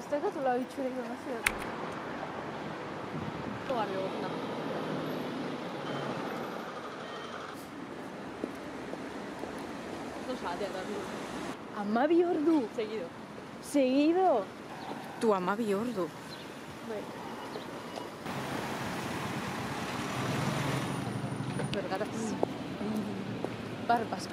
Tervetuloa Ytsyrin sieltä. Tuoreutta. No saa tietää kyllä. Amma Biordu. Seguido. Seguido. Tu Amma Biordu. Vergaras. Barbas.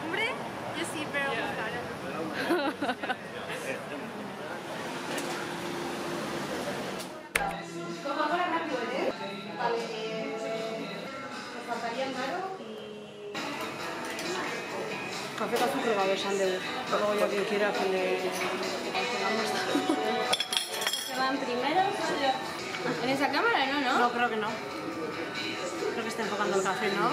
Hombre, yo sí, pero ¿cómo ahora rápido, eh? Vale, nos faltaría Maro y... Café con azúcar va a haber sandeu. Luego ya quien quiera que le... ¿Se van primero? ¿En esa cámara? No, ¿no? No, creo que no. Creo que está enfocando el café, ¿no?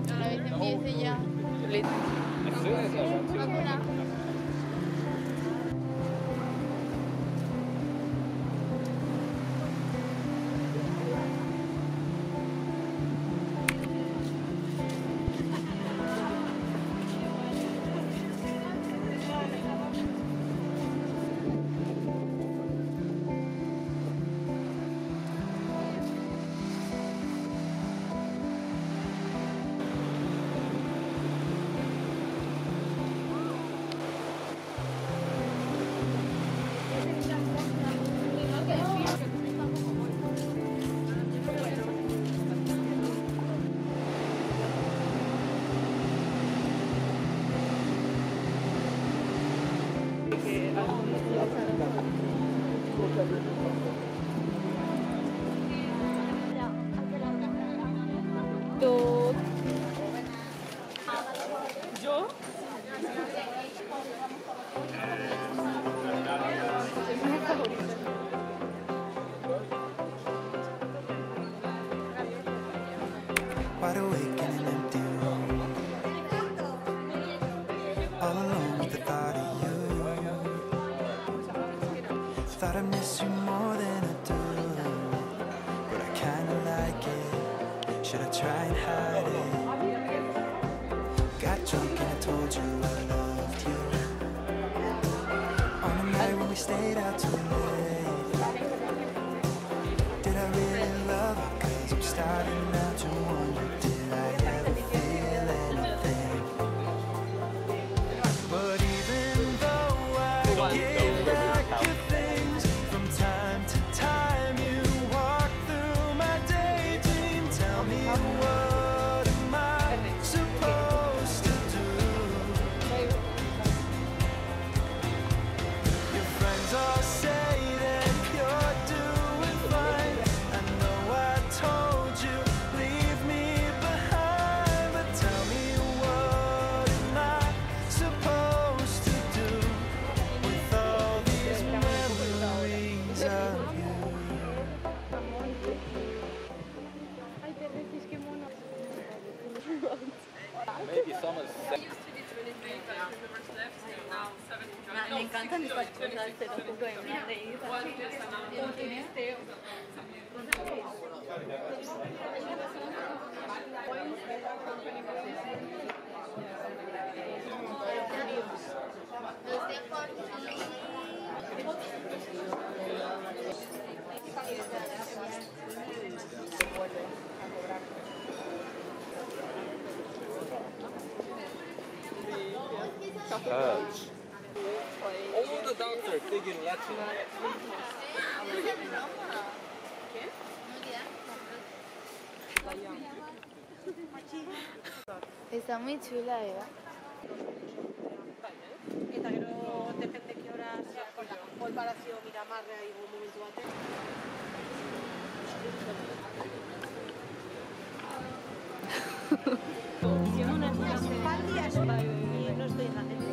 A la vez empiece ya. Vacuna. ¿Yo? Wide awake in an empty room. Thought I'd miss you more than I do, but I kinda like it. Should I try and hide it? Got drunk and I told you I loved you. On the night when we stayed out too late. Did I really love her? 'Cause I'm starting now to wonder, did I ever feel anything? But even though I gave back your things, from time to time you walk through my daydream. Tell me, what am I supposed to do? Your friends all say that you're doing fine. I know I told you, leave me behind. But tell me, what am I supposed to do with all these memories of you? Me encantan estas cosas, te lo juro, en plan de ir All the dogs are big in Latin. Está muy chula, Eva. Eta gero depende que hora sea, kolparazio Miramarrea igo momentu batean. No estoy en la tele.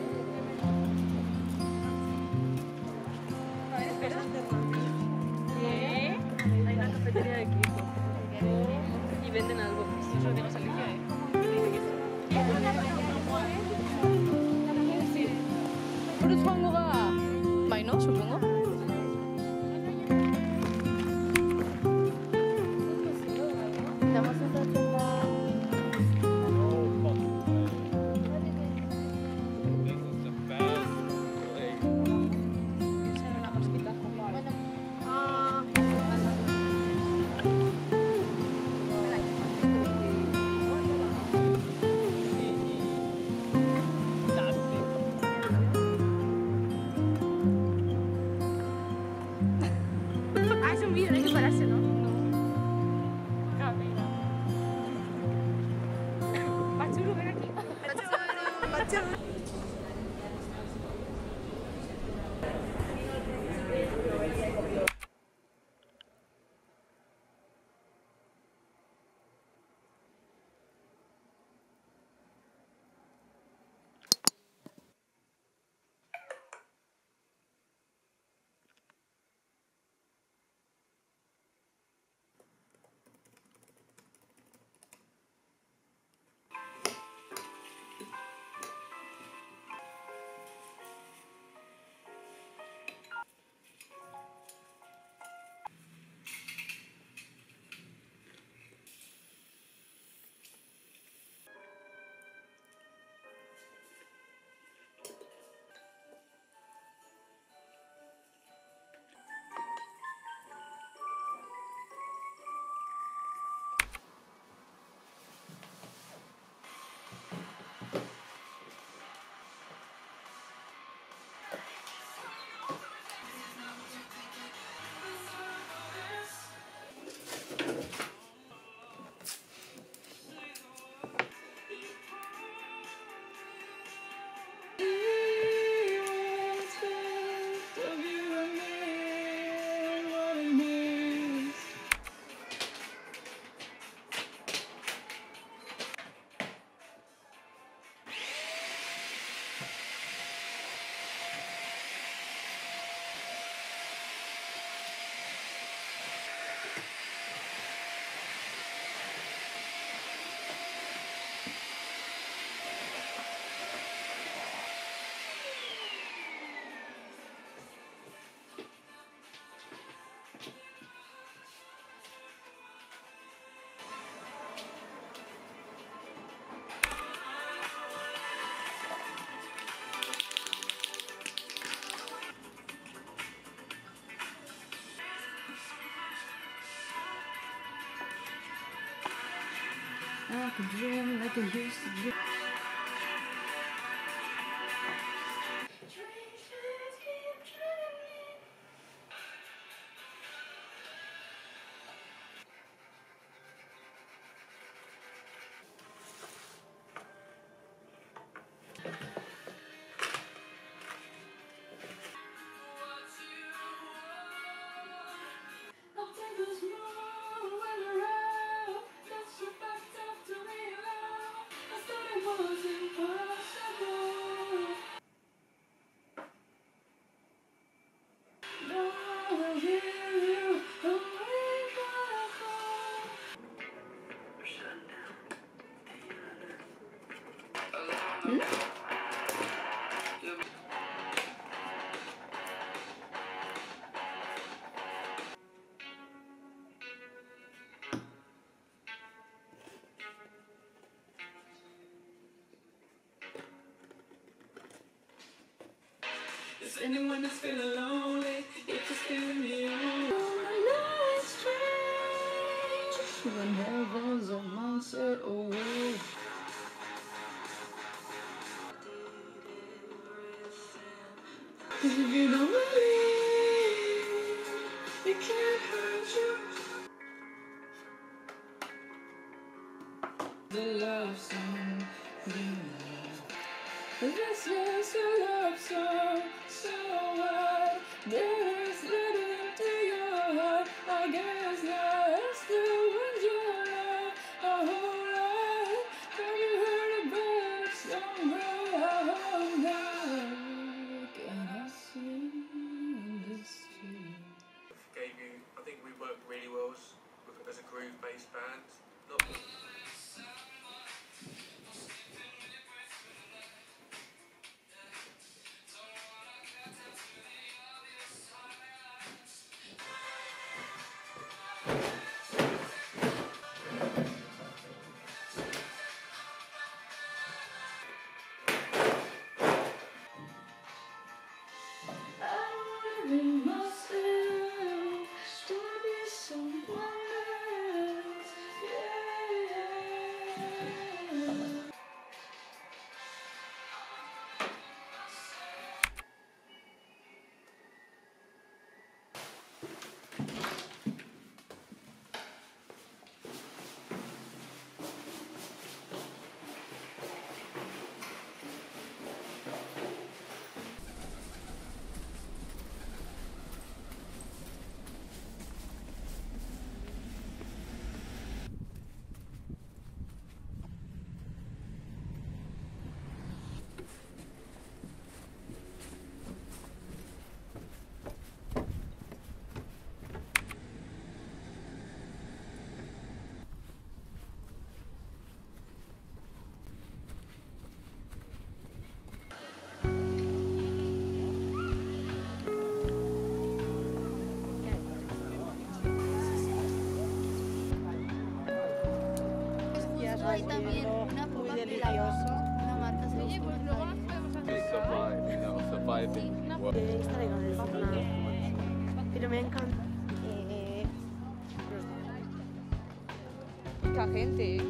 Hay una cafetería de equipo. Y venden algo. Eso lo tenemos Alicia, Bruce joango ga. Bai, no? Supongo. Estamos en la tienda. I can dream like I used to dream. Is anyone that's feeling lonely? If it's feeling you. When heaven's a mindset away. Cause if you don't believe, it can't hurt you. The love song, this is a love song, so what? There's little into your heart. I guess that's the ones you love a whole lot. Have you heard about it somehow? Can I sing this to you? Gave you, I think we worked really well as a groove-based band. Hay también una copa delicioso, una marca oye, pues luego nos podemos hacer pero me encanta. Mucha gente,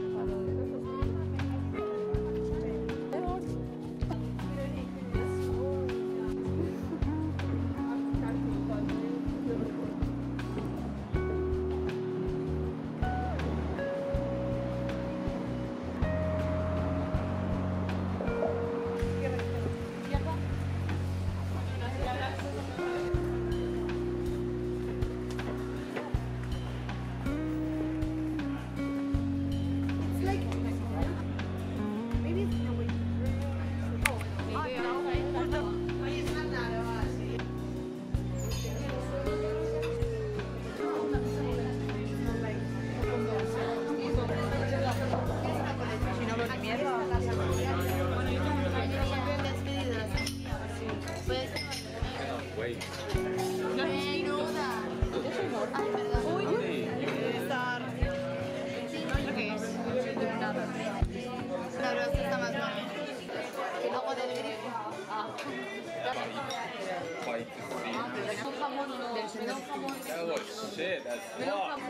del suelo. That looks shit. That's fucked.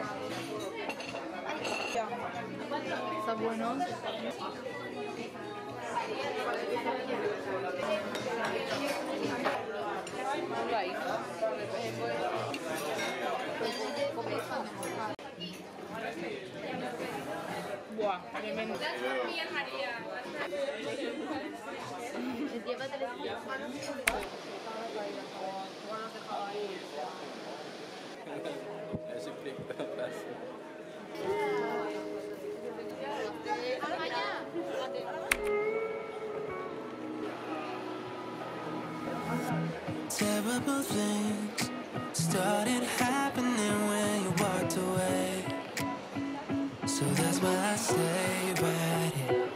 Está bueno. Buah, tremendo. Ese pedazo. Terrible things started happening when you walked away. So that's why I stay right here.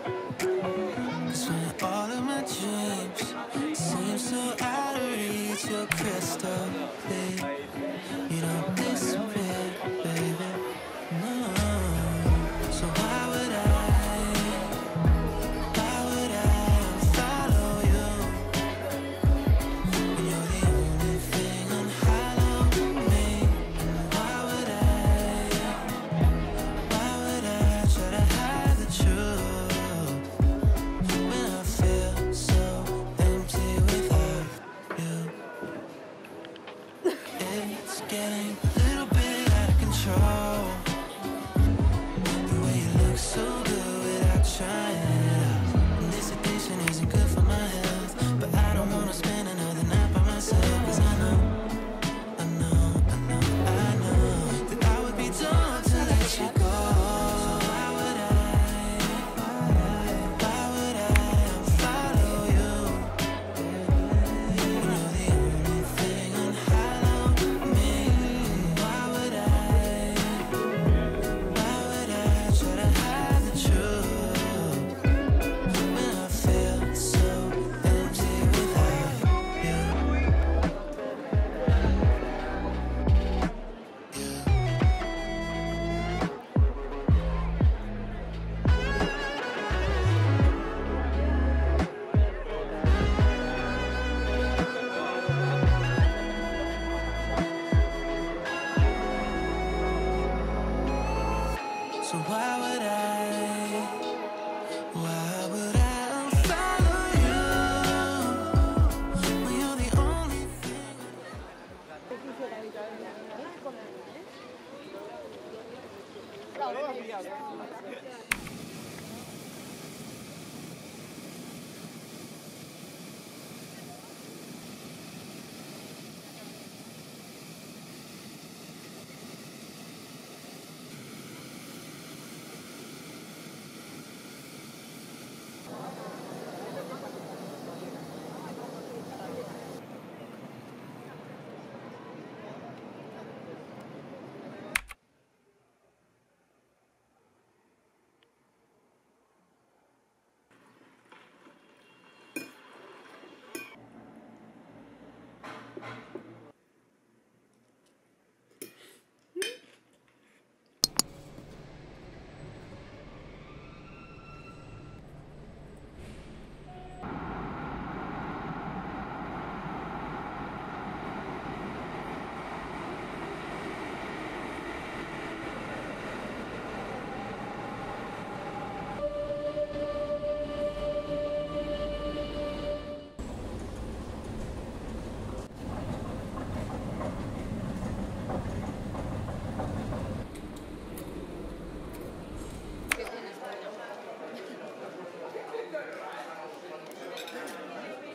'Cause when all of my dreams seem so out of reach, you're crystal clear. You don't disappear, baby. No. So why would I follow you when you're the only thing unhallowed me? Why would I try to hide the truth when I feel so empty without you? It's getting a little bit out of control. The way you look so good without trying it out. And this addiction isn't good for my health, but I don't wanna spend another night by myself. 'Cause I know that I would be dumb to let you go. So why would I follow you when you're the only thing unhallowed me? Why would I try to hide the truth when I feel so empty without you? So why would I follow you when you're the only thing?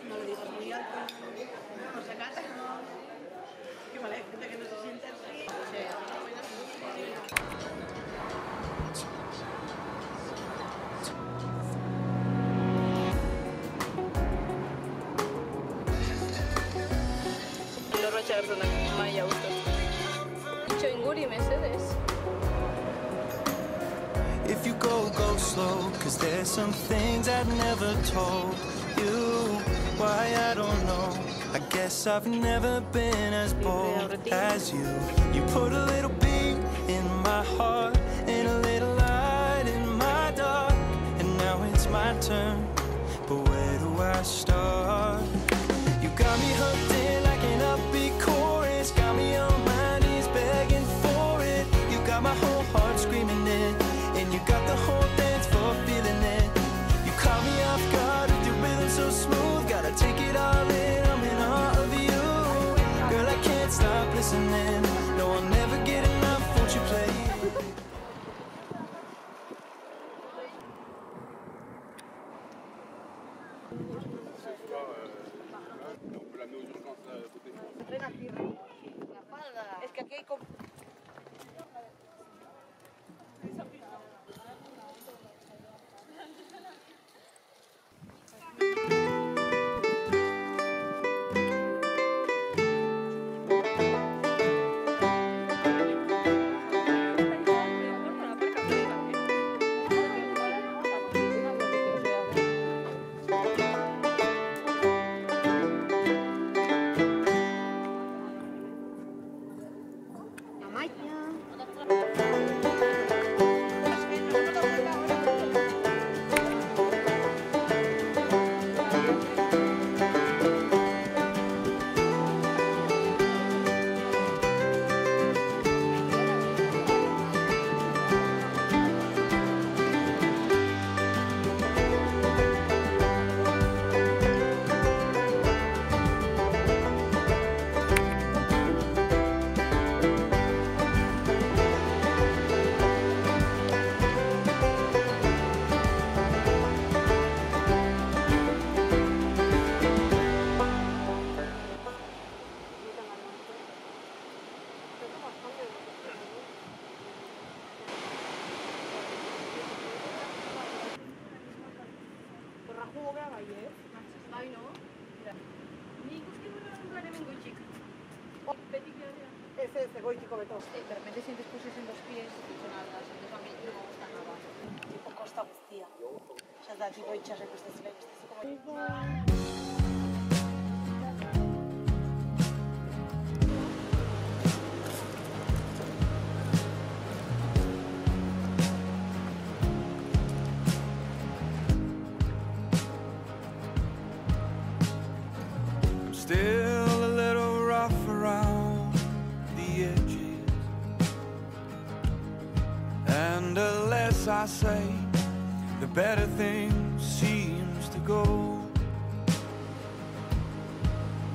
No lo digas muy alto, por si acaso. Que vale, gente que no se siente así. Lorra Maia Inguri Mercedes. If you go slow, 'cause there's some things I've never told you. Why, I don't know. I guess I've never been as bold as you. You put a little beat in my heart and a little light in my dark. And now it's my turn, but where do I start? You got me hooked in like an upbeat chorus, got me on my listening. No, I'll never get enough, won't you play it? Es que aquí hay como... Ese goitiko beto. De repente sientes cosas en los pies y nada, sientes a mí no me gusta nada. Tipo costa guztia. Osa, da, tipo itxaseko ez dezile, ez dezile. Still a little rough around the edges, and the less I say, the better things seems to go.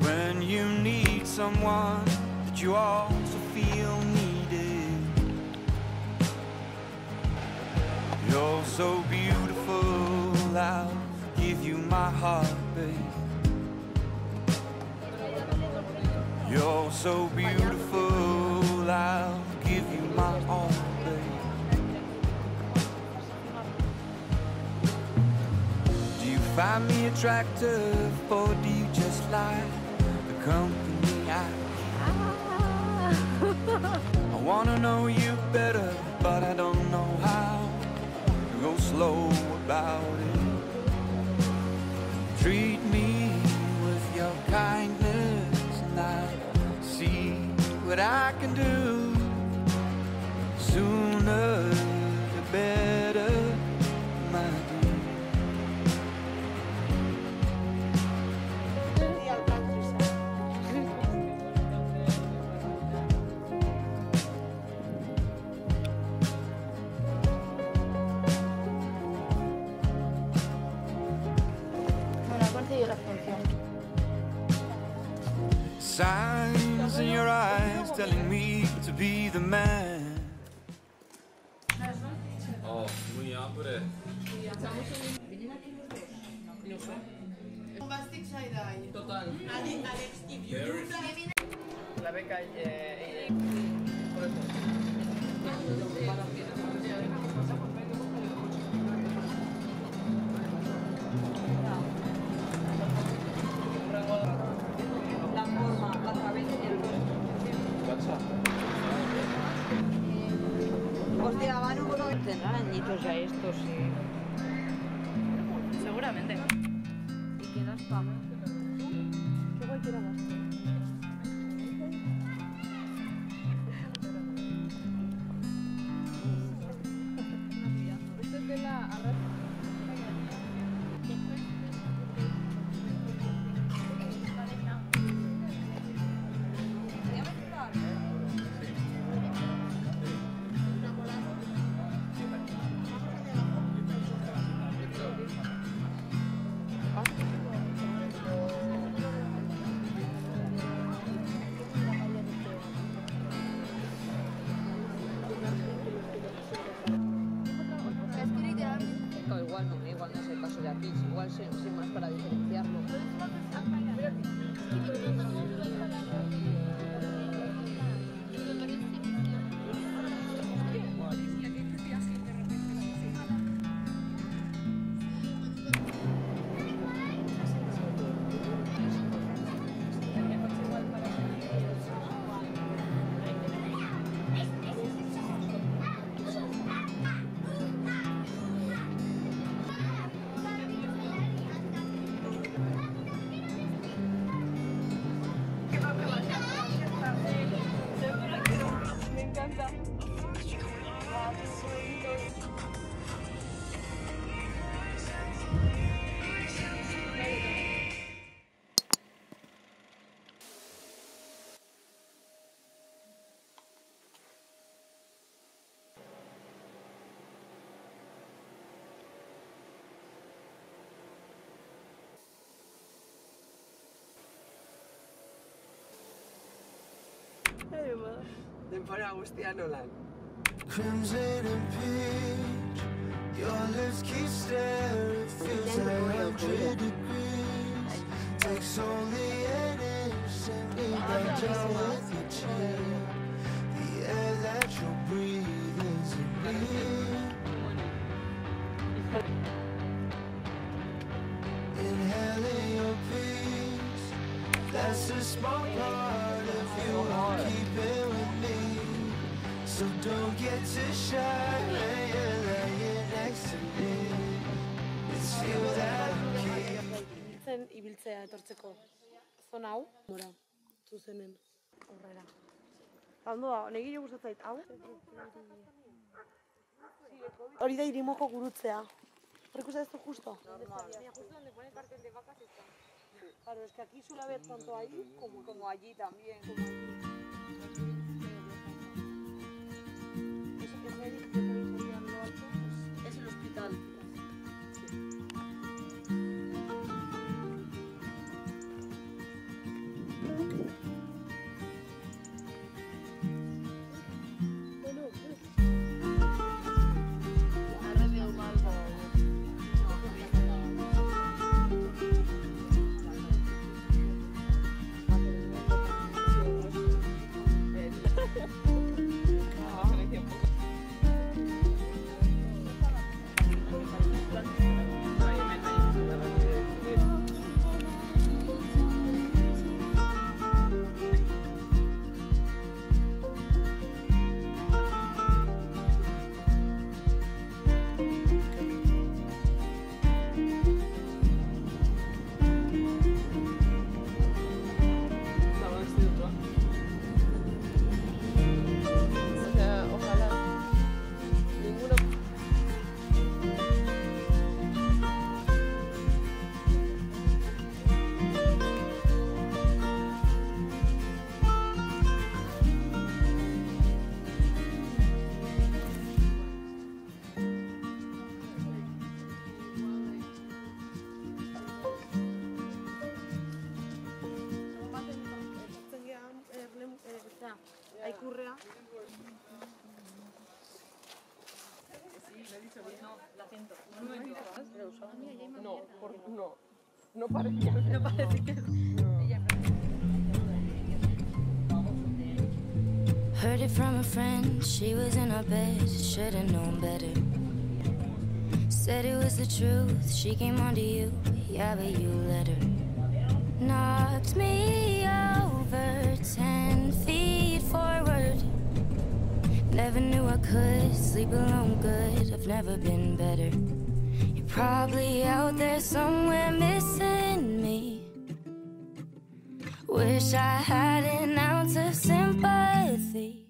When you need someone that you also feel needed, you're so beautiful, I'll give you my heart, babe. You're so beautiful, I'll give you my all, babe. Do you find me attractive, or do you just like the company I keep? I wanna know you better, but I don't know how to go slow about it. Treat me with your kindness, and I see what I can do. Sooner the better, my dear. Y al countryside. Bueno, ha conseguido la función. Signs in your eyes telling me to be the man. Oh, muy hambre. Bombastic side-eye. Total. Alex, if you do that... La beca Hostia, van un poco... Tendrán añitos ya estos, sí. seguramente. ¿Y quedas pa? ¿Qué cualquiera más? Esto es de la... lápiz, igual sin más para diferenciarlo. Me encanta. Denbora guztia nolan. Crimson and peach, your lips keep staring. Feels like 100 degrees. Takes only an inch, send me back down with your chin. The air that you breathe isn't real. Inhaling your peace, that's a small part of you. I'll keep it with me. So don't get too shy when you're laying next to me. It's you that keep. Zen ibiltzea etortzeko zona hau. Mora, zuzenen aurrera. Ondo da, negi jo gustatzen zait hau. Hori da Irimoko gurutzea. Hor ikusten ez du justo. Mira, justo donde pone el cartel de vacas está. Claro, es que aquí suele haber tanto ahí como allí también. Eso que se dice que lo alto es el hospital. Aikurrea. No parecía. No parecía. Heard it from a friend, she was in her bed, should've known better. Said it was the truth, she came onto you, yeah, but you let her. Knocked me over 10 feet forward. Never knew I could sleep alone good, I've never been better. You're probably out there somewhere missing me. Wish I had an ounce of sympathy.